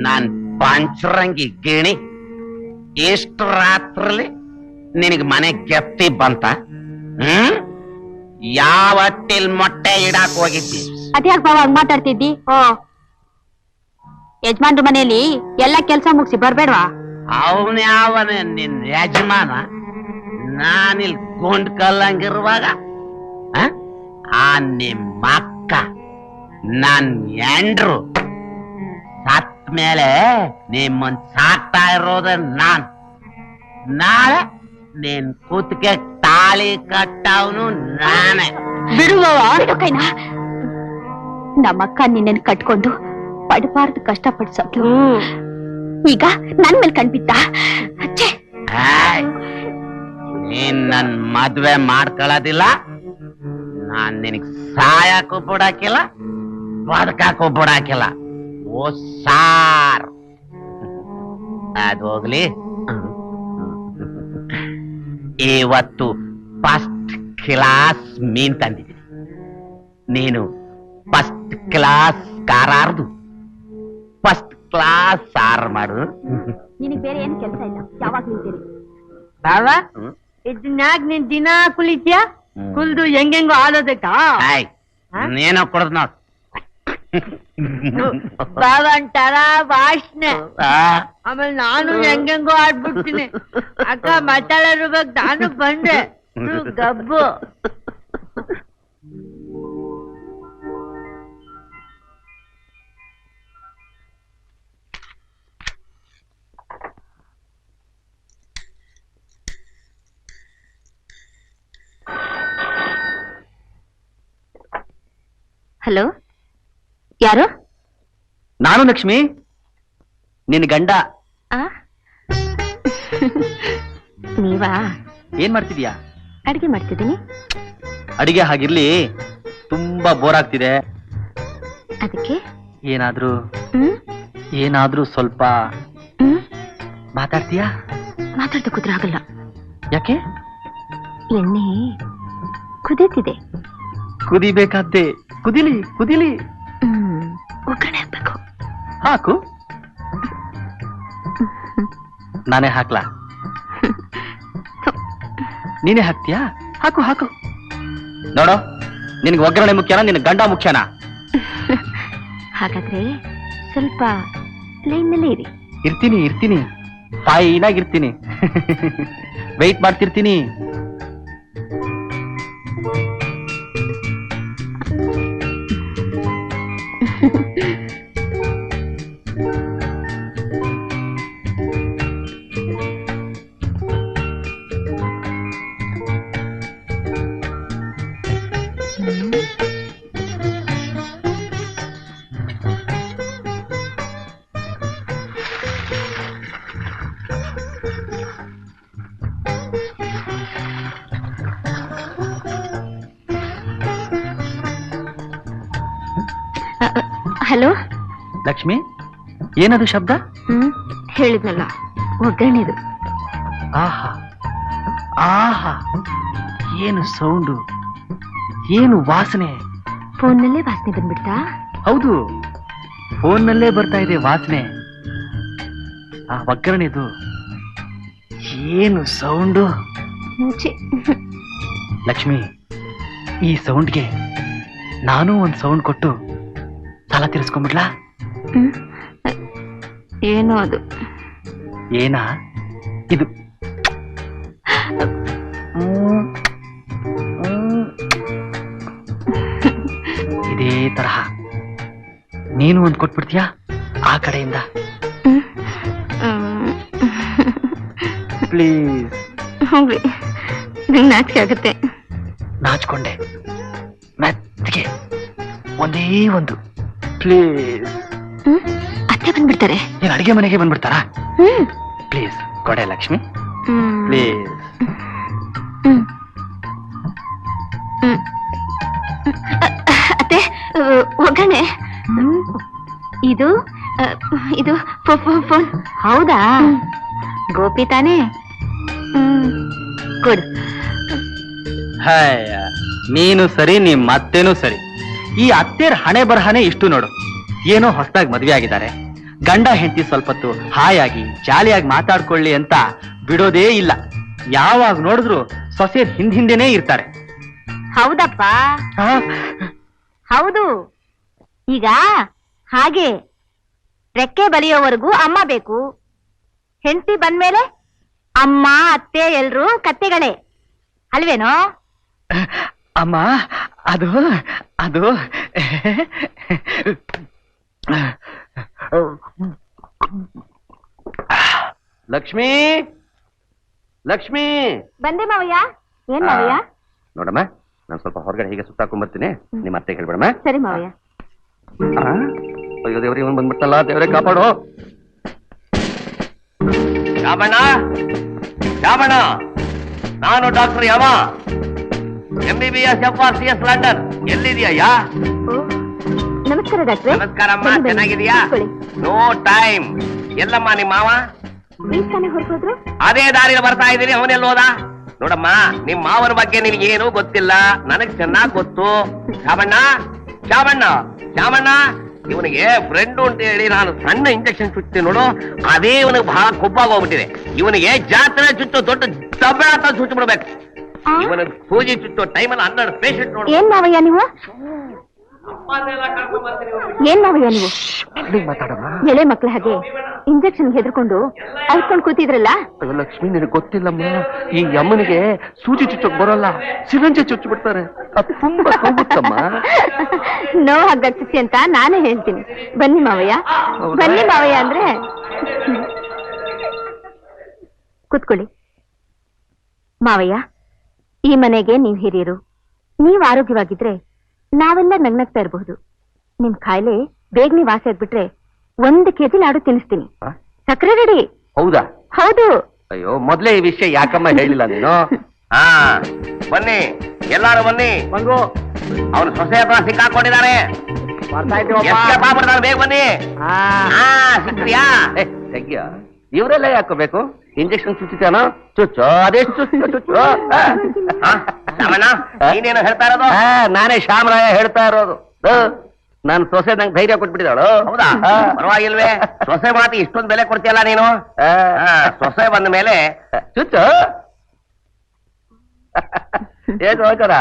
ನಾನ್ ಪಂಚರಂಗಿ ಗಿಣಿ ಎಷ್ಟು ರಾತ್ರಲ್ಲಿ ನಿನಗೆ ಮನೆ ಗೆಪ್ತಿ ಬಂತ? ಯಾವ ಹೊಟ್ಟಿಲ್ ಮೊಟ್ಟೆ ಇಡಾಕ್ ಹೋಗಿದ್ದಿ? ಅದ್ಯಾಕ್ ಬಾವ ಹಂಗ್ ಮಾತಾಡ್ತಿದ್ದಿ? ಯಜಮಾನ್ರ ಮನೆಯಲ್ಲಿ ಎಲ್ಲ ಕೆಲ್ಸ ಮುಗಿಸಿ ಬರ್ಬೇಡ್ವಾ? ಅವನ್ಯಾವನೇ ನಿನ್ ಯಜಮಾನ? ನಾನಿಲ್ ಗುಂಡ್ ಕಲ್ಲಂಗಿರುವಾಗ ಆ ನಿಮ್ಮ ಅಕ್ಕ ನನ್ ಎಂಡ್ರು ಸತ್ ಮೇಲೆ ನಿಮ್ಮನ್ ಸಾಕ್ತಾ ಇರೋದ ನಾಳೆ ನಿನ್ ಕೂತ್ಗೆ ತಾಳಿ ಕಟ್ಟವನು ನಾನೇ. ಬಿಡು ಕೈನಾ. ನಮ್ಮಕ್ಕ ನಿನ್ನ ಕಟ್ಕೊಂಡು ಪಡಬಾರ್ದು ಕಷ್ಟಪಡ್ಸತ್ಲು. ಈಗ ನನ್ ಮೇಲೆ ಕಣ್ಬಿತ್ತ. ನೀನ್ ನನ್ ಮದ್ವೆ ಮಾಡ್ಕೊಳ್ಳೋದಿಲ್ಲ, ನಾನ್ ನಿನಗ್ ಸಾಯಕ್ಕೂ ಬಿಡಾಕಿಲ್ಲ, ಬದುಕಾಕೂ ಬಿಡಾಕಿಲ್ಲ. ಓ ಸಾರ್, ಅದೋಗ್ಲಿ. ಇವತ್ತು ಫಸ್ಟ್ ಕ್ಲಾಸ್ ಮೀನ್ ತಂದಿದ್ದೀನಿ. ನೀನು ಫಸ್ಟ್ ಕ್ಲಾಸ್ ಕಾರಾರ್ದು ಫಸ್ಟ್ ಕ್ಲಾಸ್ ಸಾರ್ ಮಾಡು. ನಿನಗ್ ಬೇರೆ ಏನ್ ಕೆಲಸ ಇಲ್ಲ, ಯಾವಾಗ ನಿಂತೀರಿ? ಬಾವಾ, ಇದನ್ಯಾಕ್ ನೀನ್ ದಿನ ಕುಳಿತ್ಯಾ? ಕುಲ್ದು ಹೆಂಗೆಂಗೋ ಆಲೋದಕ್ಕ ನೀನೋ ಕುಡ್ದ್ ನೋಡ್. ಬಾವ ಅಂತಾರ ವಾಸನೆ. ಆಮೇಲೆ ನಾನು ಹೆಂಗೆಂಗೋ ಆಡ್ಬಿಡ್ತೀನಿ. ಅಕ್ಕ ಮಾತಾಡೋದ್ರ ಬಗ್ಗೆ ನಾನು ಬಂದೆ ಗಬ್ಬು. ಹಲೋ, ಯಾರು? ನಾನು ಲಕ್ಷ್ಮಿ, ನಿನ್ ಗಂಡ. ನೀವಾ? ಏನ್ ಮಾಡ್ತಿದ್ಯಾ? ಅಡಿಗೆ ಮಾಡ್ತಿದ್ದೀನಿ. ಅಡಿಗೆ ಹಾಗಿರ್ಲಿ, ತುಂಬಾ ಬೋರ್ ಆಗ್ತಿದೆ. ಅದಕ್ಕೆ ಏನಾದ್ರೂ ಸ್ವಲ್ಪ ಮಾತಾಡ್ತೀಯಾ? ಮಾತಾಡ್ತಾ ಕೂತ್ರೆ ಆಗಲ್ಲ. ಯಾಕೆ? ಎಣ್ಣೆ ಕುದೀತಿದೆ. ಕುದಿಬೇಕಾದ್ದೆ, ಕುದಿಲಿ ಕುದಿಲಿ. ಒಗ್ಗರಣೆ ಹಾಕ್ಬೇಕು. ಹಾಕು. ನಾನೇ ಹಾಕ್ಲಾ? ನೀನೇ ಹಾಕ್ತೀಯಾ? ಹಾಕು ಹಾಕು. ನೋಡೋ, ನಿನ್ಗೆ ಒಗ್ಗರಣೆ ಮುಖ್ಯನಾ, ನಿನ್ ಗಂಡ ಮುಖ್ಯನಾ? ಹಾಗಾದ್ರೆ ಸ್ವಲ್ಪ ಲೈನ್ನಲ್ಲೇ ಇರಿ. ಇರ್ತೀನಿ ಫೈನ್ ಆಗಿರ್ತೀನಿ. ವೆಯ್ಟ್ ಮಾಡ್ತಿರ್ತೀನಿ. ಹಲೋ ಲಕ್ಷ್ಮಿ, ಏನದು ಶಬ್ದ? ಹೇಳಿದ್ನಲ್ಲ, ಒಗ್ಗರಣೆದು. ಆಹಾ ಆಹಾ, ಏನು ಸೌಂಡು, ಏನು ವಾಸನೆ. ಫೋನ್ನಲ್ಲೇ ವಾಸನೆ ಬಂದ್ಬಿಡ್ತಾ? ಹೌದು, ಫೋನ್ನಲ್ಲೇ ಬರ್ತಾ ಇದೆ ವಾಸನೆ. ಆ ಒಗ್ಗರಣೆದು ಏನು ಸೌಂಡು. ಲಕ್ಷ್ಮಿ, ಈ ಸೌಂಡ್ಗೆ ನಾನು ಒಂದ್ ಸೌಂಡ್ ಕೊಟ್ಟು ತಲ ತಿರ್ಸ್ಕೊಂಡ್ಬಿಡ್ಲಾ? ಏನೋ ಅದು. ಏನಾ ಇದು? ಇದೇ ತರಹ ನೀನು ಒಂದ್ ಕೊಟ್ಬಿಡ್ತೀಯಾ ಆ ಕಡೆಯಿಂದ? ಪ್ಲೀಸ್. ಹೋಗ್ಲಿ, ನಂಗೆ ನಾಚಿಕೆ ಆಗುತ್ತೆ. ನಾಚ್ಕೊಂಡೆ, ಮೆತ್ತಿಗೆ ಒಂದೇ ಒಂದು. ಪ್ಲೀಸ್. ಅತ್ತೆ ಬಂದ್ಬಿಡ್ತಾರೆ. ನೀನ್ ಅಡಿಗೆ ಮನೆಗೆ ಬಂದ್ಬಿಡ್ತಾರಾ? ಪ್ಲೀಸ್ ಕೊಡೆ ಲಕ್ಷ್ಮಿ, ಪ್ಲೀಸ್. ಅತ್ತೆ ಒಗ್ಗರಣೆ. ಇದು ಇದು ಫೋನ್. ಹೌದಾ? ಗೋಪಿ ತಾನೇ? ಕೊಡು. ಹಾಯ, ನೀನು ಸರಿ, ನಿಮ್ ಮತ್ತೇನು ಸರಿ. ಈ ಅತ್ತೆರ್ ಹಣೆ ಬರಹನೆ ಇಷ್ಟು ನೋಡು. ಏನೋ ಹೊಸದಾಗಿ ಮದ್ವೆ ಆಗಿದ್ದಾರೆ, ಗಂಡ ಹೆಂಡತಿ ಸ್ವಲ್ಪ ಹೊತ್ತು ಹಾಯಾಗಿ ಜಾಲಿಯಾಗಿ ಮಾತಾಡ್ಕೊಳ್ಳಿ ಅಂತ ಬಿಡೋದೇ ಇಲ್ಲ. ಯಾವಾಗ ನೋಡಿದ್ರು ಸೊಸೆ ಹಿಂದೇನೆ ಇರ್ತಾರೆ. ಹೌದಪ್ಪ, ಹೌದು. ಈಗ ಹಾಗೆ ರೆಕ್ಕೆ ಬಲಿಯೋವರೆಗೂ ಅಮ್ಮ ಬೇಕು, ಹೆಂಡತಿ ಬಂದ್ಮೇಲೆ ಅಮ್ಮ ಅತ್ತೆ ಎಲ್ರು ಕತ್ತೆಗಳೇ ಅಲ್ವೇನೋ? ಅಮ್ಮ, ಅದು ಅದು ಲಕ್ಷ್ಮೀ, ಲಕ್ಷ್ಮೀ. ಬಂದೆ ಮಾವಯ್ಯ. ಏನ್ ಮಾವಯ್ಯ? ನೋಡಮ್ಮ, ನಾನು ಸ್ವಲ್ಪ ಹೊರಗಡೆ ಹೀಗೆ ಸುತ್ತಾಕೊಂಡ್ ಬರ್ತೀನಿ. ನಿಮ್ಮ ಅತ್ತೆ ಹೇಳ್ಬೇಡಮ್ಮ. ಸರಿ ಮಾವಯ್ಯ. ಅಯ್ಯೋ ದೇವ್ರಿ, ಇವನ್ ಬಂದ್ಬಿಟ್ಟಲ್ಲ, ದೇವ್ರೆ ಕಾಪಾಡು. ಶಾಮಣ್ಣ, ಶಾಮಣ್ಣ, ನಾನು ಡಾಕ್ಟರ್ ಯಾವ MBBS FRCS ಲಂಡನ್. ಎಲ್ಲಿದೆಯಾ? ನಮಸ್ಕಾರ ಡಾಕ್ಟ್ರೆ. ನಮಸ್ಕಾರಮ್ಮ, ಬನ್ನಿ, ಬನ್ನಿ. ಚೆನ್ನಾಗಿದೆಯಾ? ಕೂತ್ಕೊಳ್ಳಿ. No time. ಎಲ್ಲಮ್ಮ ನಿಮ್ಮ ಮಾವ? ಈಗ ತಾನೇ ಹೊರಟೋದ್ರು? ಅದೇ ದಾರಿಯಲ್ಲಿ ಬರ್ತಾ ಇದ್ದೀನಿ. ಅವನೆಲ್ಲೋದ? ನೋಡಮ್ಮ, ನಿಮ್ ಮಾವನ ಬಗ್ಗೆ ನಿನಗೇನು ಗೊತ್ತಿಲ್ಲ, ನನಗ್ ಚೆನ್ನಾಗ್ ಗೊತ್ತು. ಶಾಮಣ್ಣ, ಶಾಮಣ್ಣ, ಶಾಮಣ್ಣ, ಇವನಿಗೆ ಫ್ರೆಂಡ್ ಅಂತ ಹೇಳಿ ನಾನು ಸಣ್ಣ ಇಂಜೆಕ್ಷನ್ ಚುಚ್ತೀನಿ ನೋಡು, ಅದೇ ಇವನಿಗೆ ಬಹಳ ಕೊಬ್ಬಾಗಿ ಹೋಗ್ಬಿಟ್ಟಿದೆ. ಇವನಿಗೆ ಜಾತ್ರೆ ಚುಚ್ಚೋ ದೊಡ್ಡ ದಬ್ಬಳ ಅಂತ ಚುಚ್ಚು ಬಿಡ್ಬೇಕು. ಇವನಿಗೆ ಸೂಜಿ ಚುಚ್ಚೋ ಟೈಮಲ್ಲಿ 12 ಪೇಷಂಟ್ ನೋಡು. ಏನ್ ಮಾವಯ್ಯ ನೀವು? ಏನ್ ಮಾವಯ್ಯ ನೀವು? ಎಳೆ ಮಕ್ಳ ಹಾಗೆ ಇಂಜೆಕ್ಷನ್ ಹೆದರ್ಕೊಂಡು ಅಳ್ಕೊಂಡ್ ಕೂತಿದ್ರಲ್ಲ. ಲಕ್ಷ್ಮಿ, ನಿನಗೆ ಗೊತ್ತಿಲ್ಲಮ್ಮ, ಈ ಅಮ್ಮನಿಗೆ ಸೂಜಿ ಚುಚ್ಚೋಕ್ ಬರೋಲ್ಲ, ಸಿರಂಜಿ ಚುಚ್ಚು ಬಿಡ್ತಾರೆ. ಅದು ತುಂಬಾ ಹೋಗುತ್ತಮ್ಮ. ನೋವು ಹಗ್ಗಚ್ಚಿ ಅಂತ ನಾನೇ ಹೇಳ್ತೀನಿ. ಬನ್ನಿ ಮಾವಯ್ಯ, ಬನ್ನಿ ಮಾವಯ್ಯ ಅಂದ್ರೆ. ಕೂತ್ಕೊಳ್ಳಿ ಮಾವಯ್ಯ. ಈ ಮನೆಗೆ ನೀವ್ ಹಿರಿಯರು. ನೀವ್ ಆರೋಗ್ಯವಾಗಿದ್ರೆ ನಾವೆಲ್ಲ ನಗ್ನಗ್ತಾ ಇರಬಹುದು. ನಿಮ್ ಕಾಯಿಲೆ ಬೇಗನೆ ವಾಸಿ ಆಗ್ಬಿಟ್ರೆ 1 ಕೆಜಿ ಲಾಡು ತಿನ್ನಿಸ್ತೀನಿ. ಸಕ್ಕರೆ ರೆಡಿ. ಹೌದಾ? ಹೌದು. ಅಯ್ಯೋ, ಮೊದ್ಲೇ ಈ ವಿಷಯ ಯಾಕಮ್ಮ ಹೇಳಿಲ್ಲ ನೀನು? ಹಾ, ಬನ್ನಿ, ಎಲ್ಲಾರು ಬನ್ನಿ. ಅವನು ಸೊಸೆ ಹತ್ರ ಸಿಕ್ಕಾಕೊಂಡಿದ್ದಾರೆ. ಬೇಗ ಬನ್ನಿ. ಸಿಕ್ರಿಯಾ? ತೆಗಿಯ, ಇವರೆಲ್ಲ ಯಾಕೋಬೇಕು? ಇಂಜೆಕ್ಷನ್ ಚುಚ್ಚಿತಾನೋ? ಚುಚ್ಚೋ, ಅದೆಷ್ಟು ಚುಚ್ಚೋ. ಶಾಮಣ್ಣ, ನೀನೇನು ಹೇಳ್ತಾ ಇರೋದು? ನಾನೇ ಶ್ಯಾಮರಾಯ ಹೇಳ್ತಾ ಇರೋದು. ನಾನು ಸೊಸೆ ನಂಗೆ ಧೈರ್ಯ ಕೊಟ್ಬಿಟ್ಟಿದ್ದಾಳು. ಹೌದಾ? ಪರವಾಗಿಲ್ವೇ? ಸೊಸೆ ಮಾತಿ ಇಷ್ಟೊಂದು ಬೆಲೆ ಕೊಡ್ತೀಯಲ್ಲ ನೀನು. ಸೊಸೆ ಬಂದ ಮೇಲೆ ಚುಚ್ಚು. ಹೇಗೆ ಹೋಗ್ತಾರ?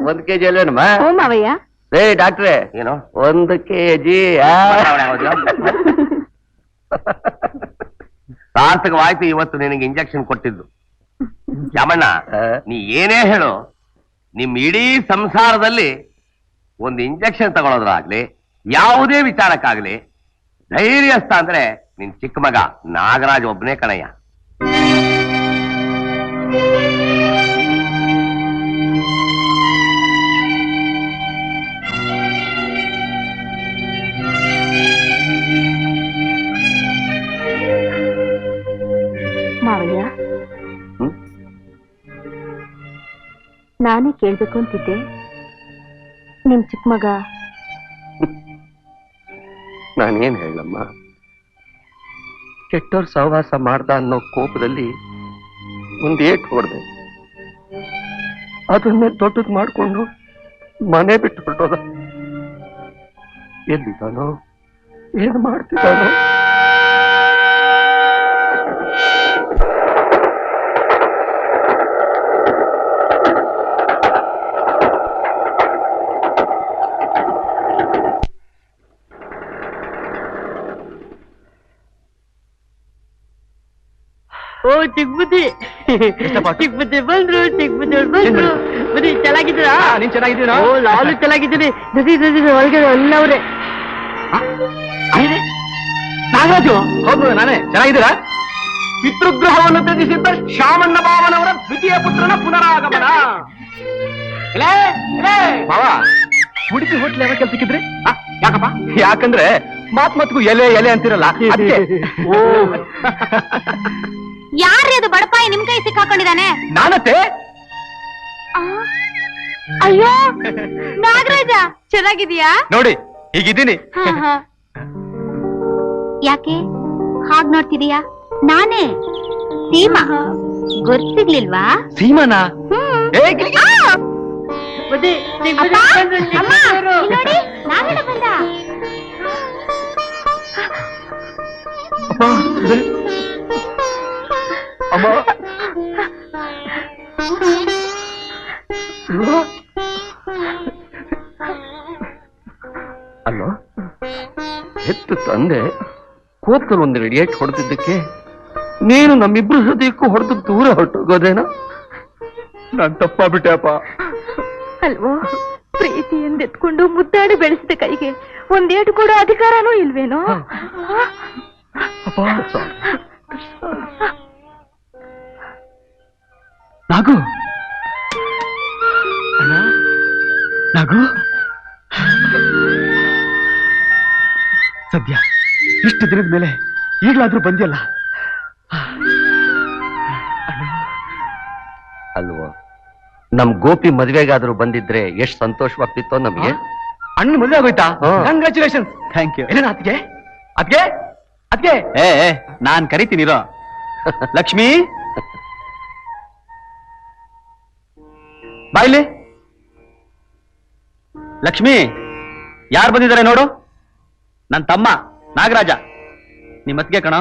1 ಕೆಜಿ ಅಲ್ವೇನಮ್ಮ? ಹ್ಞೂ ಮಾವಯ್ಯ. ಏ ಡಾಕ್ಟ್ರೆ, ಏನು 1 ಕೆಜಿ? ಸಾರ್ಥಕವಾಯ್ತು ಇವತ್ತು ನಿನಗೆ ಇಂಜೆಕ್ಷನ್ ಕೊಟ್ಟಿದ್ದು. ಶಾಮಣ್ಣ, ನೀ ಏನೇ ಹೇಳು, ನಿಮ್ ಇಡೀ ಸಂಸಾರದಲ್ಲಿ ಒಂದು ಇಂಜೆಕ್ಷನ್ ತಗೊಳೋದ್ರಾಗ್ಲಿ, ಯಾವುದೇ ವಿಚಾರಕ್ಕಾಗ್ಲಿ ಧೈರ್ಯಸ್ಥ ಅಂದ್ರೆ ನಿನ್ ಚಿಕ್ಕ ಮಗ ನಾಗರಾಜ್ ಒಬ್ಬನೇ ಕಣಯ್ಯ. ಮಾವಯ್ಯ, ನಾನೇ ಕೇಳ್ಬೇಕು ಅಂತಿದ್ದೆ. ನಿಮ್ ಚಿಕ್ಕ ಮಗ ನಾನೇನ್ ಹೇಳಮ್ಮ, ಕೆಟ್ಟೋರ್ ಸಹವಾಸ ಮಾಡ್ದ ಅನ್ನೋ ಕೋಪದಲ್ಲಿ ಒಂದೇಟ್ ಹೊಡೆದೆ. ಅದನ್ನೇ ದೊಡ್ಡದ್ ಮಾಡ್ಕೊಂಡು ಮನೆ ಬಿಟ್ಟು ಬಿಟ್ಟೋದ. ಎಲ್ಲಿದ್ದಾನೋ, ಏನ್ ಮಾಡ್ತಿದ್ದಾನೋ? ಓ ಚಿಕ್ಕಬುದ್ದಿ, ಚಿಕ್ಕಬುದ್ದಿ ಬಂದ್ರು, ಚಿಕ್ಕಬುದ್ದಿ ಬಂದ್ರು. ಬನ್ನಿ, ಚೆನ್ನಾಗಿದ್ದೀರಾ? ನೀನ್ ಚೆನ್ನಾಗಿದ್ದೀರಾ? ಓ, ನಾನು ಚೆನ್ನಾಗಿದ್ದೀನಿ. ಒಳಗೆ ಎಲ್ಲವ್ರೆ. ನಾಗರಾಜು, ಹೌದು ನಾನೇ. ಚೆನ್ನಾಗಿದ್ದೀರಾ? ಪಿತೃಗ್ರಹವನ್ನು ತ್ಯಜಿಸಿದ್ದ ಶಾಮಣ್ಣ ಬಾವನವರ ದ್ವಿತೀಯ ಪುತ್ರನ ಪುನರಾಗಮನ. ಬಾವ, ಹುಡುಗಿ ಹೋಟ್ಲ್ ಯಾವ ಕೆಲ್ಸಕ್ಕಿದ್ರಿ? ಯಾಕಪ್ಪ? ಯಾಕಂದ್ರೆ ಮಾತ್ಗೂ ಎಲೆ ಎಲೆ ಅಂತಿರಲ್ಲ. ಓ, ಯಾರೇ ಅದು ಬಡಪಾಯಿ ನಿಮ್ ಕೈ ಸಿಕ್ಕಾಕೊಂಡಿದ್ದಾನೆ? ನಾನತ್ತೆ. ಅಯ್ಯೋ ನಾಗರಾಜ ಚೆನ್ನಾಗಿದೀಯಾ? ನೋಡಿ ಹೀಗಿದ್ದೀನಿ. ಯಾಕೆ ಹಾಗ್ ನೋಡ್ತಿದೀಯಾ? ನಾನೇ ಸೀಮಾ. ಗೊತ್ತಿರ್ಲಿಲ್ವಾ? ಸೀಮಾನಾ? ಬುದ್ಧಿ ಚಿಕ್ಕ ಅಪ್ಪ, ಬುದ್ಧಿ ಅಮ್ಮ, ಇಲ್ಲಿ ನೋಡಿ, ನಾಗರಾಜ ಬಂದ. ಅಮ್ಮ ಅಲ್ಲೋ ಹೆತ್ತು ತಂದೆ ಕೋತಲ್ ಒಂದು ರೆಡಿಯೇಟ್ ಹೊಡೆದಿದ್ದಕ್ಕೆ ನೀನು ನಮ್ಮಿಬ್ರು ಹೃದಯಕ್ಕೂ ಹೊಡೆದು ದೂರ ಹೊರಟೋಗೋದೇನೋ? ನಾನ್ ತಪ್ಪಾಗ್ಬಿಟ್ಟೆ ಅಪ್ಪ. ಅಲ್ವೋ, ಪ್ರೀತಿಯಿಂದ ಎತ್ಕೊಂಡು ಮುದ್ದಾಡಿ ಬೆಳೆಸಿದ ಕೈಗೆ ಒಂದೇಟು ಕೊಡೋ ಅಧಿಕಾರನೂ ಇಲ್ವೇನೋ? ಅಪ್ಪ ನಾಗು ಅಣ್ಣ, ನಾಗು ಸದ್ಯ ಇಷ್ಟು ದಿನದ ಮೇಲೆ ಈಗಲಾದ್ರೂ ಬಂದಿಯಲ್ಲ. ಅಲ್ವೋ, ನಮ್ ಗೋಪಿ ಮದ್ವೆಗಾದ್ರೂ ಬಂದಿದ್ರೆ ಎಷ್ಟ್ ಸಂತೋಷವಾಗ್ತಿತ್ತೋ ನಮ್ಗೆ. ಅಣ್ಣ ಮದುವೆ ಆಗೋಯ್ತಾ? ಹಾ. ಕಂಗ್ರಾಚುಲೇಷನ್. Thank you. ಏನ ಅದ್ಗೆ ಅದ್ಗೆ ಅದ್ಗೆ ಏ ನಾನ್ ಕರಿತೀನಿರೋ. ಲಕ್ಷ್ಮಿ ಬಾಯ್ಲಿ. ಲಕ್ಷ್ಮಿ, ಯಾರು ಬಂದಿದ್ದಾರೆ ನೋಡು. ನನ್ ತಮ್ಮ ನಾಗರಾಜ, ನಿಮ್ಮತ್ಗೆ ಕಣ.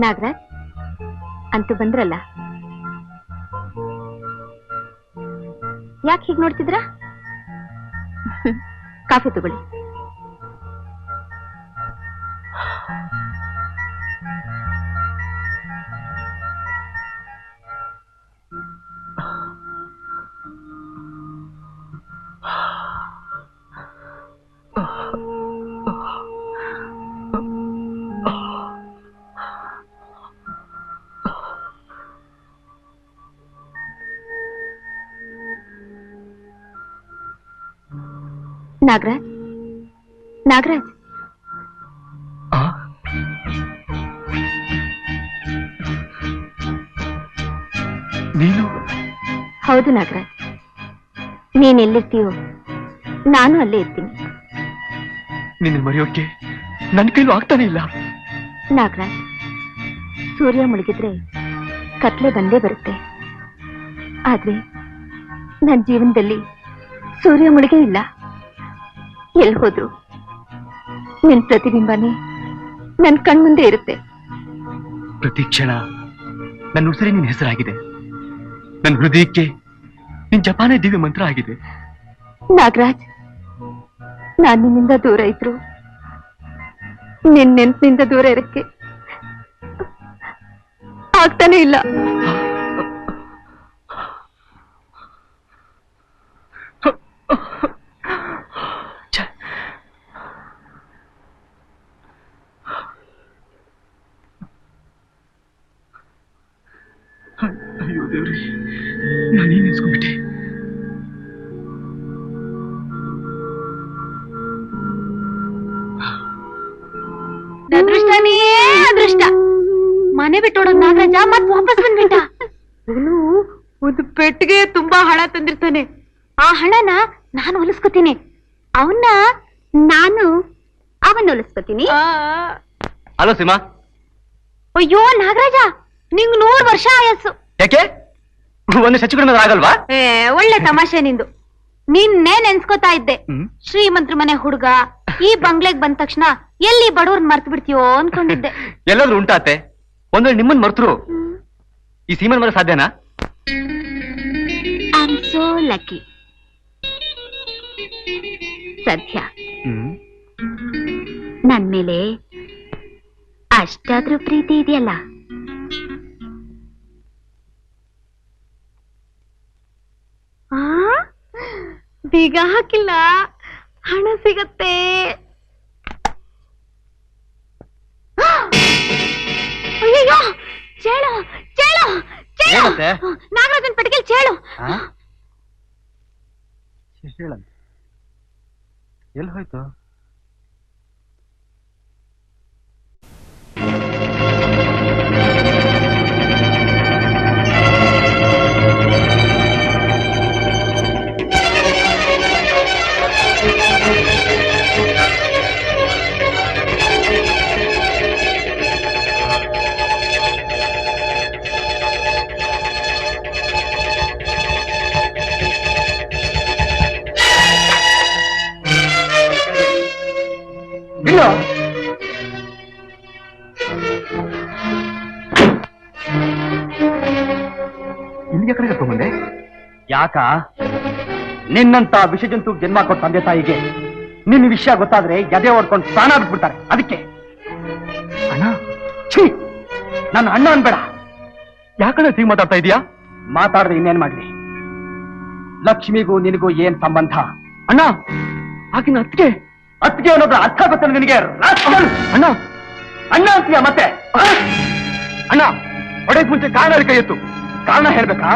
ನಾಗರಾಜ್, ಅಂತೂ ಬಂದ್ರಲ್ಲ. ಯಾಕೆ ಹೀಗೆ ನೋಡ್ತಿದ್ರ? ಕಾಫಿ ತಗೊಳ್ಳಿ. ನಾಗರಾಜ್, ನಾಗರಾಜ್, ನೀನು? ಹೌದು ನಾಗರಾಜ್, ನೀನ್ ಎಲ್ಲಿರ್ತೀಯೋ ನಾನು ಅಲ್ಲೇ ಇರ್ತೀನಿ. ನಿನ್ನ ಮರೆಯೋಕೆ ನನ್ನ ಕೈಲೂ ಆಗ್ತಾನೆ ಇಲ್ಲ. ನಾಗರಾಜ್, ಸೂರ್ಯ ಮುಳುಗಿದ್ರೆ ಕತ್ಲೆ ಬಂದೇ ಬರುತ್ತೆ. ಆದ್ರೆ ನನ್ನ ಜೀವನದಲ್ಲಿ ಸೂರ್ಯ ಮುಳುಗೇ ಇಲ್ಲ. ಎಲ್ಲಿ ಹೋದ್ರು ನಿನ್ ಪ್ರತಿಬಿಂಬನೇ ನನ್ ಕಣ್ಮುಂದೆ ಇರುತ್ತೆ. ಪ್ರತಿ ಕ್ಷಣ ನನ್ನ ಉಸಿರೇ ನಿನ್ನ ಹೆಸರಾಗಿದೆ. ನನ್ನ ಹೃದಯಕ್ಕೆ ನಿನ್ ಜಪಾನೇ ದಿವ್ಯ ಮಂತ್ರ ಆಗಿದೆ. ನಾಗರಾಜ್, ನಾನ್ ನಿನ್ನಿಂದ ದೂರ ಇದ್ರು ನಿನ್ ನೆನ್ಪಿನಿಂದ ದೂರ ಇರಕ್ಕೆ ಆಗ್ತಾನೆ ಇಲ್ಲ. ಅಯ್ಯೋ ದೇವ್ರಿ, ನಾನೇನ್ ನೆನ್ಸ್ಕೊಂಡ್ಬಿಟ್ಟೆ. ಅದೃಷ್ಟನೇ ಅದೃಷ್ಟ. ಮನೆ ಬಿಟ್ಟೋಡೋದ್ ನಾಗರಾಜ ಮತ್ ವಾಪಸ್ ಬಂದ್ಬಿಟ್ಟ. ಅವನು ಒಂದು ಪೆಟ್ಟಿಗೆ ತುಂಬಾ ಹಣ ತಂದಿರ್ತಾನೆ. ಆ ಹಣನ ನಾನು ಹೊಲಿಸ್ಕೊತೀನಿ, ಅವನ್ನ ಅವನ್ನ ಹೊಲಿಸ್ಕೊತೀನಿ. ಹಲೋ ಸೀಮಾ. ಅಯ್ಯೋ ನಾಗರಾಜ, ನಿಂಗ್ 100 ವರ್ಷ ಆಯಸ್ಸು. ಯಾಕೆ ಒಂದು ಸಚ್ಚು ಕಡಿಮೆ ಆಗಲ್ವಾ? ಒಳ್ಳೆ ತಮಾಷೆ ನಿಂದು. ನಿನ್ನೆ ನೆನ್ಸ್ಕೊತಾ ಇದ್ದೆ, ಶ್ರೀಮಂತ್ರ ಮನೆ ಹುಡುಗ ಈ ಬಂಗ್ಲೆಗ್ ಬಂದ ತಕ್ಷಣ ಎಲ್ಲಿ ಬಡವ್ರನ್ ಮರ್ತು ಬಿಡ್ತೀಯೋ ಅನ್ಕೊಂಡಿದ್ದೆ. ಎಲ್ಲಾದ್ರೂ ಉಂಟಾತೆ, ಒಂದ್ ವೇಳೆ ನಿಮ್ಮನ್ ಮರ್ತರು ಈ ಸೀಮನ್ ಮರ ಸಾಧ್ಯನಾ? I am so lucky. ಸದ್ಯ ನನ್ ಮೇಲೆ ಅಷ್ಟಾದ್ರೂ ಪ್ರೀತಿ ಇದೆಯಲ್ಲ. ಬೀಗ ಹಾಕಿಲ್ಲ, ಹಣ ಸಿಗತ್ತೆ. ಅಯ್ಯೋ, ಚೇಳು ಚೇಳು ಚೇಳು, ಏನಂತೆ? ನಾಗರಾಜನ್ ಪೆಟ್ಟಿಗೆಲ್ ಚೇಳು. ಎಲ್ಲಿ ಹೋಯ್ತು? ಇಲ್ಲಿಗೆ ಕಡೆ ಕರ್ಕೊಂಡ್ಬಂದೆ. ಯಾಕ ನಿನ್ನಂತ ವಿಷಜಂತು ಜನ್ಮ ಕೊಟ್ಟ ತಂದೆ ತಾಯಿಗೆ ನಿನ್ನ ವಿಷಯ ಗೊತ್ತಾದ್ರೆ ಎದೆ ಹೊಡ್ಕೊಂಡು ಪ್ರಾಣ ಬಿಟ್ಬಿಡ್ತಾರೆ. ಅದಕ್ಕೆ ಅಣ್ಣ, ಛೀ, ನನ್ನ ಅಣ್ಣ ಅನ್ಬೇಡ. ಯಾಕಂದ್ರೆ ಹೀಗೆ ಮಾತಾಡ್ತಾ ಇದೀಯಾ? ಮಾತಾಡ್ದೆ ಇನ್ನೇನ್ ಮಾಡ್ಲಿ? ಲಕ್ಷ್ಮಿಗೂ ನಿನಗೂ ಏನ್ ಸಂಬಂಧ? ಅಣ್ಣ, ಆಗಿನ ಅತ್ತಿಗೆ ಅತ್ತಿಗೆ ಅನ್ನೋದ್ರ ಅರ್ಥ ಗೊತ್ತಲ್ಲ ನಿನಗೆ? ಅಣ್ಣ ಅಣ್ಣ ಅಂತೀಯ ಮತ್ತೆ? ಅಣ್ಣ, ಹೊಡೆದ್ ಮುಂಚೆ ಕಾರಣ ಕೈ ಎತ್ತು. ಕಾರಣ ಹೇಳ್ಬೇಕಾ?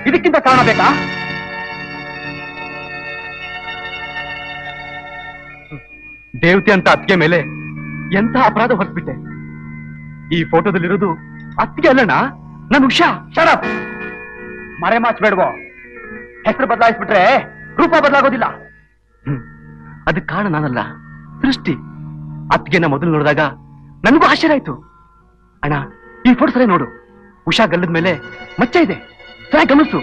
ಇದಕ್ಕಿಂತ ಕಾರಣ ಬೇಕಾ? ದೇವತೆ ಅಂತ ಅತ್ತಿಗೆ ಮೇಲೆ ಎಂತ ಅಪರಾಧ ಹೊರಸ್ಬಿಟ್ಟೆ. ಈ ಫೋಟೋದಲ್ಲಿರೋದು ಅತ್ತಿಗೆ ಅಲ್ಲಣ್ಣ, ನನ್ ಉಷಾ. ಶರಪ್, ಮರೆ ಮಾಚ್ಬೇಡ್ವೋ. ಹೆಸರು ಬದಲಾಯಿಸ್ಬಿಟ್ರೆ ರೂಪ ಬದಲಾಗೋದಿಲ್ಲ. ಅದಕ್ಕೆ ಕಾರಣ ನಾನಲ್ಲ, ಸೃಷ್ಟಿ. ಅತ್ತಿಗೆನ ಮೊದಲು ನೋಡಿದಾಗ ನನಗೂ ಆಶ್ಚರ್ಯ ಆಯ್ತು. ಅಣ್ಣ, ಈ ಫೋಟೋ ಸರಿ ನೋಡು. ಉಷಾ ಗಲ್ಲದ ಮೇಲೆ ಮಚ್ಚ ಇದೆ, ಸರಿ ಗಮನಿಸು.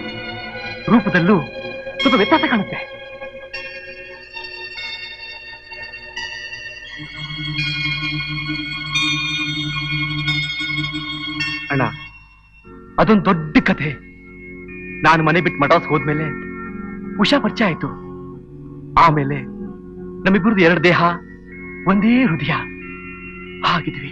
ರೂಪದಲ್ಲೂ ಸ್ವಲ್ಪ ವ್ಯತ್ಯಾಸ ಕಾಣುತ್ತೆ. ಅಣ್ಣ, ಅದೊಂದು ದೊಡ್ಡ ಕಥೆ. ನಾನು ಮನೆ ಬಿಟ್ಟು ಮಡಾಸ್ ಹೋದ್ಮೇಲೆ ಉಷಾ ಪರಿಚಯ ಆಯ್ತು. ಆಮೇಲೆ ನಮ್ಮಿಬ್ಬರದು 2 ದೇಹ, ಒಂದೇ ಹೃದಯ ಆಗಿದ್ವಿ.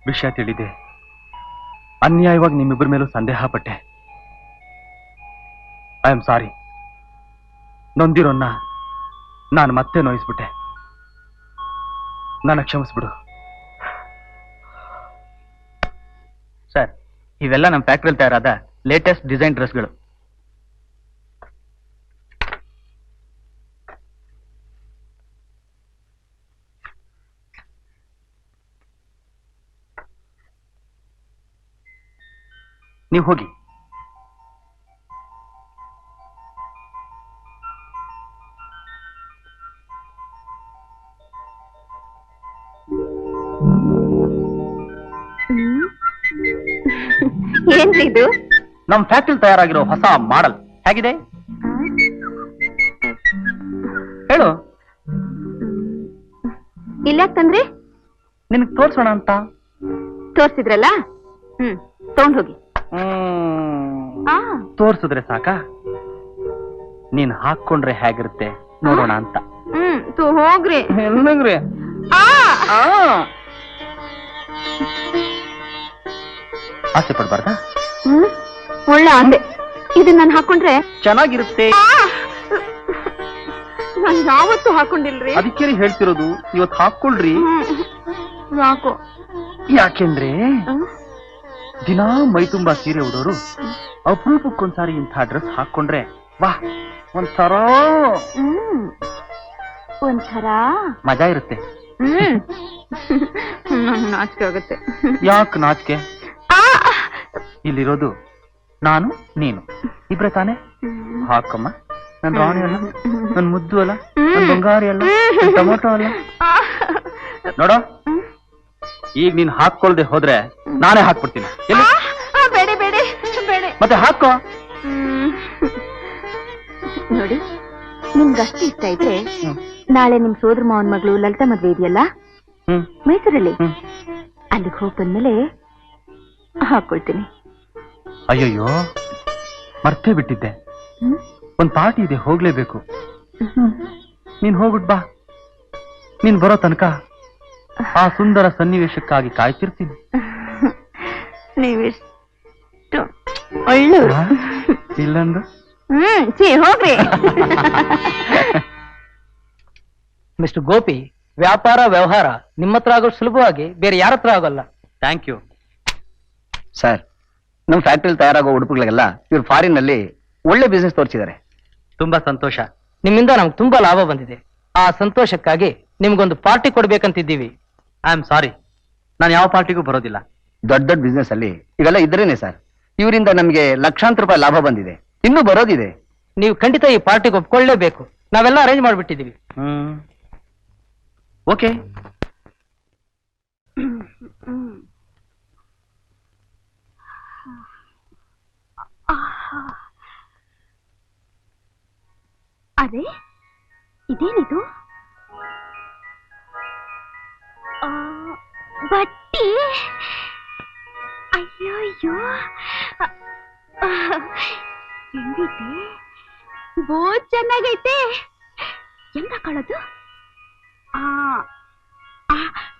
ವಿಷಯ ತಿಳಿದೆ, ಅನ್ಯಾಯವಾಗಿ ನಿಮ್ಮಿಬ್ಬರ ಮೇಲೂ ಸಂದೇಹ ಪಟ್ಟೆ. I am sorry. ನೊಂದಿರೋನ್ನ ನಾನು ಮತ್ತೆ ನೋಯಿಸ್ಬಿಟ್ಟೆ. ನನ್ನ ಕ್ಷಮಿಸ್ಬಿಡು. ಸರ್, ಇವೆಲ್ಲ ನಮ್ಮ ಫ್ಯಾಕ್ಟ್ರಿಯಲ್ಲಿ ತಯಾರಾದ ಲೇಟೆಸ್ಟ್ ಡಿಸೈನ್ ಡ್ರೆಸ್ಗಳು. ನೀವು ಹೋಗಿ. ಏನ್ರಿದು? ನಮ್ಮ ಫ್ಯಾಕ್ಟ್ರಿ ತಯಾರಾಗಿರೋ ಹೊಸ ಮಾಡೆಲ್ ಹೇಗಿದೆ ಹೇಳು. ಇಲ್ಲಾಕ್ತಂದ್ರಿ? ನಿನಗೆ ತೋರ್ಸೋಣ ಅಂತ. ತೋರ್ಸಿದ್ರಲ್ಲ, ತಗೊಂಡ್ ಹೋಗಿ. ತೋರ್ಸಿದ್ರೆ ಸಾಕ? ನೀನ್ ಹಾಕೊಂಡ್ರೆ ಹೇಗಿರುತ್ತೆ ನೋಡೋಣ ಅಂತ. ಹೋಗ್ರಿ. ಆಸೆ ಪಡ್ಬಾರ್ದಾ? ಒಳ್ಳೆ ಆಸೆ. ಇದು ನಾನು ಹಾಕೊಂಡ್ರೆ ಚೆನ್ನಾಗಿರುತ್ತೆ. ನಾನು ಯಾವತ್ತೂ ಹಾಕೊಂಡಿಲ್ರಿ. ಅದಕ್ಕೆ ಹೇಳ್ತಿರೋದು, ಇವತ್ತು ಹಾಕೊಳ್ರಿ. ಯಾಕೋ? ಯಾಕೆಂದ್ರೆ ದಿನಾ ಮೈ ತುಂಬಾ ಸೀರೆ ಉಡೋರು ಅಪರೂಪಕ್ಕೊಂದ್ಸಾರಿ ಇಂಥ ಡ್ರೆಸ್ ಹಾಕೊಂಡ್ರೆ ವಾ ಒಂಥರ ಮಜಾ ಇರುತ್ತೆ. ನಾಚಿಕೆ ಆಗುತ್ತೆ. ಯಾಕೆ ನಾಚಿಕೆ? ಇಲ್ಲಿರೋದು ನಾನು ನೀನು ಇಬ್ರೆ ತಾನೆ. ಹಾಕಮ್ಮ, ನನ್ ರಾಣಿ ಅಲ್ಲ, ನನ್ ಮುದ್ದು ಅಲ್ಲ, ನನ್ ಬಂಗಾರಿ ಅಲ್ಲ, ಟೊಮೊಟೊ ಅಲ್ಲ. ನೋಡೋ, ಈಗ ನೀನ್ ಹಾಕೊಳ್ದೆ ಹೋದ್ರೆ ನಾನೇ ಹಾಕ್ಬಿಡ್ತೀನಿ. ಬೇಡ ಬೇಡ ಬೇಡ. ಮತ್ತೆ ಹಾಕೋ. ನೋಡಿ, ನಿಮ್ಗಷ್ಟು ಇಷ್ಟ ಇದ್ರೆ ನಾಳೆ ನಿಮ್ ಸೋದರ ಮಾವನ್ ಮಗಳು ಲಲಿತಾ ಮದ್ವೆ ಇದೆಯಲ್ಲ ಮೈಸೂರಲ್ಲಿ, ಅಲ್ಲಿಗೆ ಹೋಗಿ ಬಂದ್ಮೇಲೆ ಹಾಕೊಳ್ತೀನಿ. ಅಯ್ಯಯ್ಯೋ, ಮರ್ತೇ ಬಿಟ್ಟಿದ್ದೆ. ಒಂದ್ ಪಾರ್ಟಿ ಇದೆ, ಹೋಗ್ಲೇಬೇಕು. ನೀನ್ ಹೋಗ್ಬಿಟ್ ಬಾ. ನೀನ್ ಬರೋ ತನಕ ಆ ಸುಂದರ ಸನ್ನಿವೇಶಕ್ಕಾಗಿ ಕಾಯ್ತಿರ್ತೀನಿ. ನೀವೆಷ್ಟು ಒಳ್ಳೆಯವರು. ಇಲ್ಲಂದು ಹೋಗ್ರಿ. ಮಿಸ್ಟರ್ ಗೋಪಿ, ವ್ಯಾಪಾರ ವ್ಯವಹಾರ ನಿಮ್ಮ ಹತ್ರ ಆಗೋ ಸುಲಭವಾಗಿ ಬೇರೆ ಯಾರ ಹತ್ರ ಆಗೋಲ್ಲ. Thank you sir. ನಮ್ಮ ಫ್ಯಾಕ್ಟ್ರಿಯಲ್ಲಿ ತಯಾರಾಗೋ ಉಡುಪುಗಳಿಗೆಲ್ಲ ಇವ್ರು ಫಾರಿನ್ ನಲ್ಲಿ ಒಳ್ಳೆ ಬಿಸ್ನೆಸ್ ತೋರಿಸಿದ್ದಾರೆ. ತುಂಬಾ ಸಂತೋಷ. ನಿಮ್ಮಿಂದ ನಮ್ಗೆ ತುಂಬಾ ಲಾಭ ಬಂದಿದೆ. ಆ ಸಂತೋಷಕ್ಕಾಗಿ ನಿಮ್ಗೊಂದು ಪಾರ್ಟಿ ಕೊಡ್ಬೇಕಂತಿದ್ದೀವಿ. ಐ ಆಮ್ ಸಾರಿ, ನಾನು ಯಾವ ಪಾರ್ಟಿಗೂ ಬರೋದಿಲ್ಲ. ದೊಡ್ಡ ದೊಡ್ಡ ಬಿಸ್ನೆಸ್ ಅಲ್ಲಿ ಇವೆಲ್ಲ ಇದ್ರೇನೆ ಸರ್. ಇವರಿಂದ ನಮಗೆ ಲಕ್ಷಾಂತರ ರೂಪಾಯಿ ಲಾಭ ಬಂದಿದೆ, ಇನ್ನೂ ಬರೋದಿದೆ. ನೀವು ಖಂಡಿತ ಈ ಪಾರ್ಟಿಗೆ ಒಪ್ಕೊಳ್ಳೇಬೇಕು. ನಾವೆಲ್ಲ ಅರೇಂಜ್ ಮಾಡ್ಬಿಟ್ಟಿದೀವಿ. ಓಕೆ. ಅದೇ ಇದೇನಿದು? ಬಟ್ಟಿ. ಅಯ್ಯೋ ಅಯ್ಯೋ, ಹೆಂಗೈತೆ? ಬೋ ಚೆನ್ನಾಗೈತೆ. ಹೆಂಗ ಕಳದು?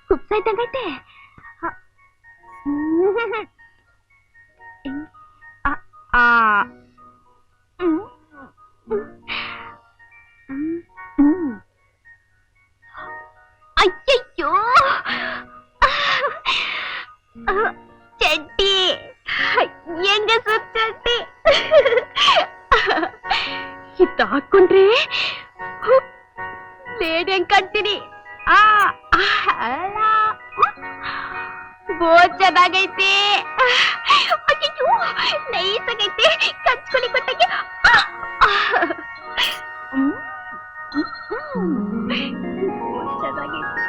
ಕುಪ್ಸ ಇದ್ದಂಗೈತೆ. ಆ ಅಯ್ಯಯ್ಯೋ ಚಡ್ಡಿ ಹೆಂಗಸರ್ ಚಡ್ಡಿ ಇತ್ತ ಹಾಕೊಂಡ್ರೆ ಲೇಡಿ ಹಂಗ್ ಕಾಣ್ತೀನಿ ಬೋ ಚೆನ್ನಾಗೈತೆ ಅಯ್ಯಯ್ಯೋ ನೈಸ್ ಆಗೈತೆ ಕಚ್ಕೊಳಿ ಕೊಟ್ಟಕ್ಕೆ ಚೆನ್ನಾಗೈತೆ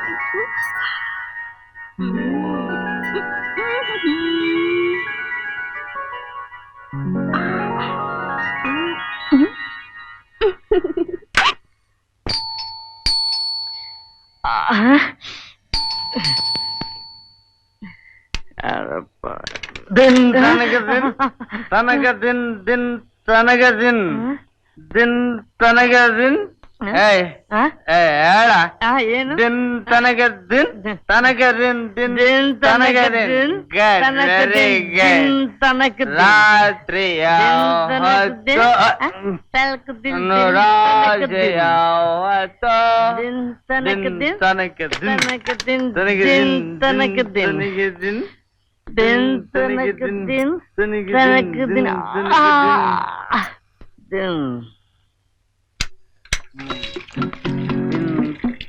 ದಿನ್ ತನಗ ದಿನ್ ತನಗ ದಿನ್ ದಿನ್ ತನಗ ದಿನ್ ದಿನ್ ತನಗ ದಿನ್ ಹೇಳ ಏನು ದಿನ್ ತನಗ ದಿನ್ ತನಗ ದಿನ್ ದಿನ್ ದಿನ್ ತನಗ ದಿನ್ ವೆರಿ ಗುಡ್ ರಾತ್ರಿ ರಾಜ ಯಾವತ್ತೋ ದಿನ್ ತನಕ ದಿನ್ ತನಕ ದಿನ್ ತನಗ ದಿನ್ ತನಕ ದಿನ್ ದಿನ್ ತನಕ ದಿನ್ ತನಕ ದಿನ್ ದಿನ್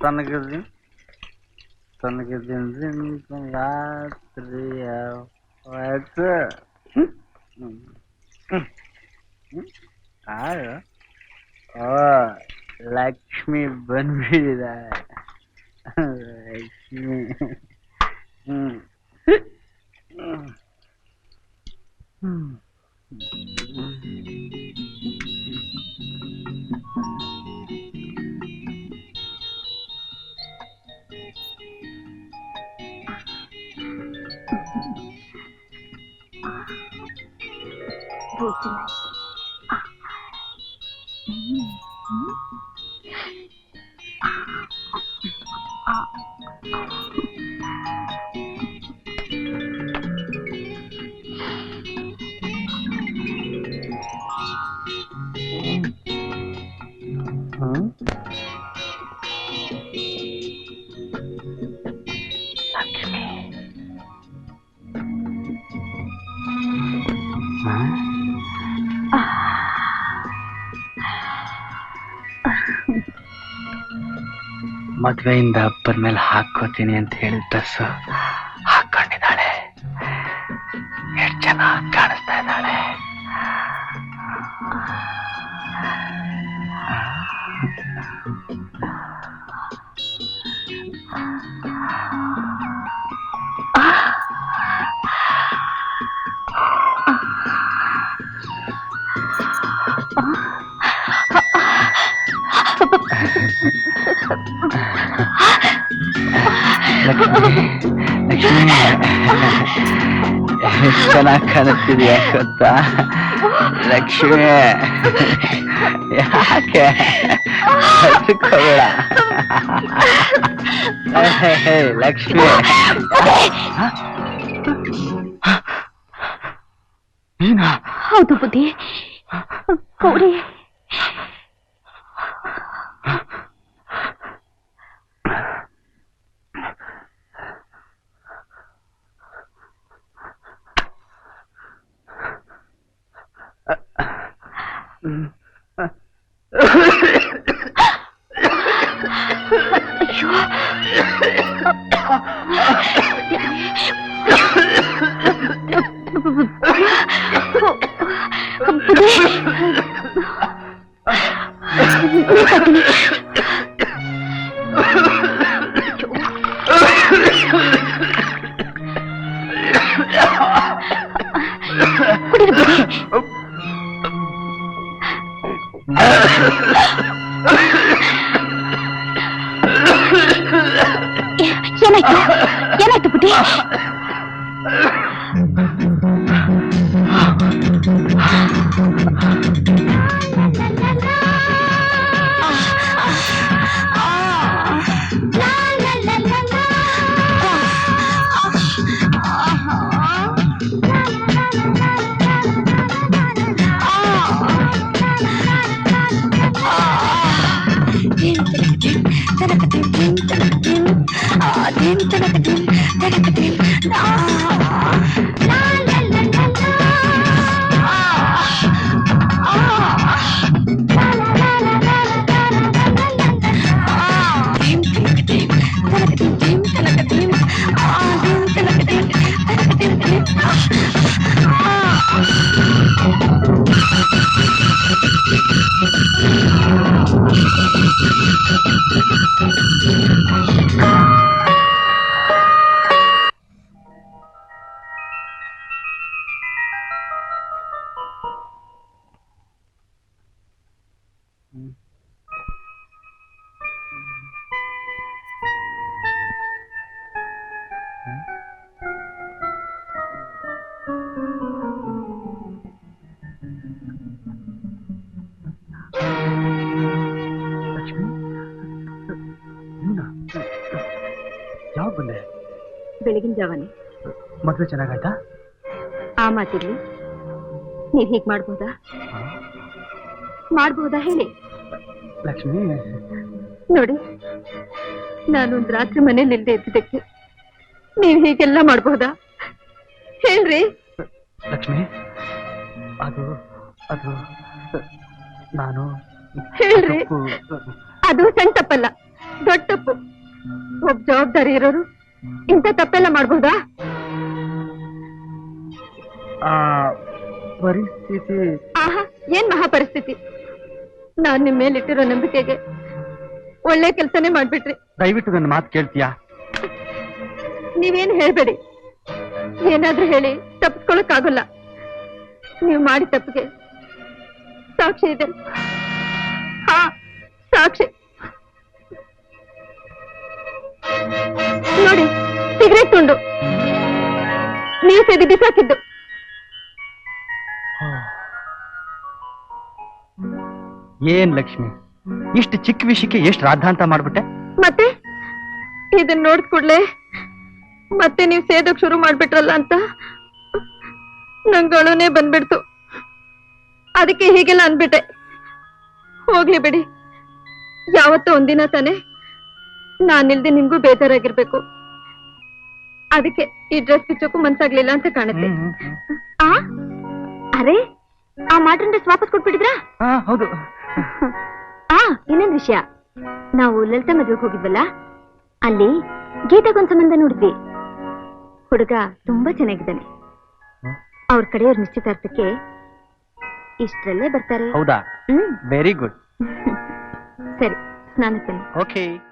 ತನಕ ದಿನ್ ತನಕ ದಿನ್ ದಿನ್ ರಾತ್ರಿ ಯಾವತ್ತೋ ಲಕ್ಷ್ಮಿ ಬಂದ್ಬಿಟ್ಟಿದ್ದಾರೆ ಲಕ್ಷ್ಮಿ ಮದ್ವೆಯಿಂದ ಹಬ್ಬದ ಮೇಲೆ ಹಾಕೋತೀನಿ ಅಂತ ಹೇಳಿದ ಡ್ರೆಸ್ ಹಾಕೊಂಡಿದ್ದಾಳೆ. ಎಷ್ಟು ಚೆನ್ನಾಗಿ ಕಾಣಿಸ್ತಾ ಇದ್ದಾಳೆ. ಲಕ್ಷ್ಮಿ ಎಷ್ಟು ಚೆನ್ನಾಗಿ ಕಾಣಿಸ್ತಿದ್ಯಾ ಗೊತ್ತಾ ಲಕ್ಷ್ಮಿ? ಯಾಕೆ ಹಚ್ಕೋಬೇಡ ಲಕ್ಷ್ಮಿ. ನೀನಾ? ಹೌದು ಬುದ್ಧಿ. ಗೌರಿ ಏನಾಯ್ತು? ಏನಾಯ್ತು ಬುದ್ಧಿ? ಲಕ್ಷ್ಮಿ ನೀನಾ ಯಾವಾಗ ಬಂದೆ? ಬೆಳಗಿನ ಜಾವನೆ. ಮದುವೆ ಚೆನ್ನಾಗಾಯ್ತಾ? ಆ ಮಾತಿರ್ಲಿ, ನೀವ್ ಹೀಗ್ ಮಾಡ್ಬೋದಾ ಹೇಳಿ. ಲಕ್ಷ್ಮಿ ನೋಡಿ, ನಾನೊಂದ್ ರಾತ್ರಿ ಮನೇಲಿ ಇಲ್ದೇ ಇದ್ದಿದ್ದಕ್ಕೆ ನೀವ್ ಹೀಗೆಲ್ಲ ಮಾಡ್ಬೋದಾ ಹೇಳ್ರಿ. ಲಕ್ಷ್ಮಿ ಅದು ಅದು ನಾನು ಹೇಳ್ರಿ. ತಪ್ಪು- ಅದು ಸಣ್ಣ ತಪ್ಪಲ್ಲ, ದೊಡ್ಡ ತಪ್ಪು. ಒಬ್ಬ ಜವಾಬ್ದಾರಿ ಇರೋರು ಇಂಥ ತಪ್ಪೆಲ್ಲ ಮಾಡ್ಬೋದಾ? ಆ ಪರಿಸ್ಥಿತಿ ಆಹಾ, ಏನ್ ಮಹಾಪರಿಸ್ಥಿತಿ. ನಾನ್ ನಿಮ್ ಮೇಲಿಟ್ಟಿರೋ ನಂಬಿಕೆಗೆ ಒಳ್ಳೆ ಕೆಲ್ಸನೇ ಮಾಡ್ಬಿಟ್ರಿ. ದಯವಿಟ್ಟು ನನ್ನ ಮಾತು ಕೇಳ್ತೀಯಾ? ನೀವೇನ್ ಹೇಳ್ಬೇಡಿ, ಏನಾದ್ರೂ ಹೇಳಿ ತಪ್ಪಿಸ್ಕೊಳಕ್ಕಾಗಲ್ಲ. ನೀವು ಮಾಡಿ ತಪ್ಪಿಗೆ ಸಾಕ್ಷಿ ಇದೆ. ಹಾ, ಸಾಕ್ಷಿ ನೋಡಿ, ಸಿಗರೇಟ್ ತುಂಡು ನೀವು ಸೇದಿ ಬಿಸಾಕಿದ್ದು. ಏನ್ ಲಕ್ಷ್ಮಿ, ಇಷ್ಟು ಚಿಕ್ಕ ವಿಷಯಕ್ಕೆ ಎಷ್ಟು ರಾದ್ಧಾಂತ ಮಾಡ್ಬಿಟ್ಟೆ? ಮತ್ತೆ ಇದನ್ನ ನೋಡಿದ ಕೂಡ್ಲೆ ಮತ್ತೆ ನೀವು ಸೇದೋಕ್ ಶುರು ಮಾಡ್ಬಿಟ್ರಲ್ಲ ಅಂತ ನಂಗಳೇ ಬಂದ್ಬಿಡ್ತು. ಅದಕ್ಕೆ ಹೀಗೆಲ್ಲ ಅನ್ಬಿಟ್ಟೆ. ಹೋಗ್ಲಿ ಬಿಡಿ, ಯಾವತ್ತೋ ಒಂದಿನ ತಾನೆ ನಾನಿಲ್ದೆ ನಿಮ್ಗೂ ಬೇಜಾರಾಗಿರ್ಬೇಕು. ಅದಕ್ಕೆ ಈ ಡ್ರೆಸ್ ಬಿಚ್ಚೋಕು ಮನ್ಸಾಗ್ಲಿಲ್ಲ ಅಂತ ಕಾಣುತ್ತೆ. ಅರೆ, ಆ ಮಾಡ್ರನ್ ಡ್ರೆಸ್ ವಾಪಸ್ ಕೊಟ್ಬಿಟ್ಟಿದ್ರಾ? ಹೌದು. ಇನ್ನೊಂದು ವಿಷಯ, ನಾವು ಲಲಿತಾ ಮದುವೆಗೆ ಹೋಗಿದ್ವಲ್ಲ, ಅಲ್ಲಿ ಗೀತಾಗೊಂದ್ ಸಂಬಂಧ ನೋಡಿದ್ವಿ. ಹುಡುಗ ತುಂಬಾ ಚೆನ್ನಾಗಿದ್ದಾನೆ. ಅವ್ರ ಕಡೆಯವ್ರ ನಿಶ್ಚಿತಾರ್ಥಕ್ಕೆ ಇಷ್ಟರಲ್ಲೇ ಬರ್ತಾರೆ. ಹೌದಾ? Very good. ಸರಿ, ಸ್ನಾನಕ್ಕೆ ಬನ್ನಿ. ಓಕೆ.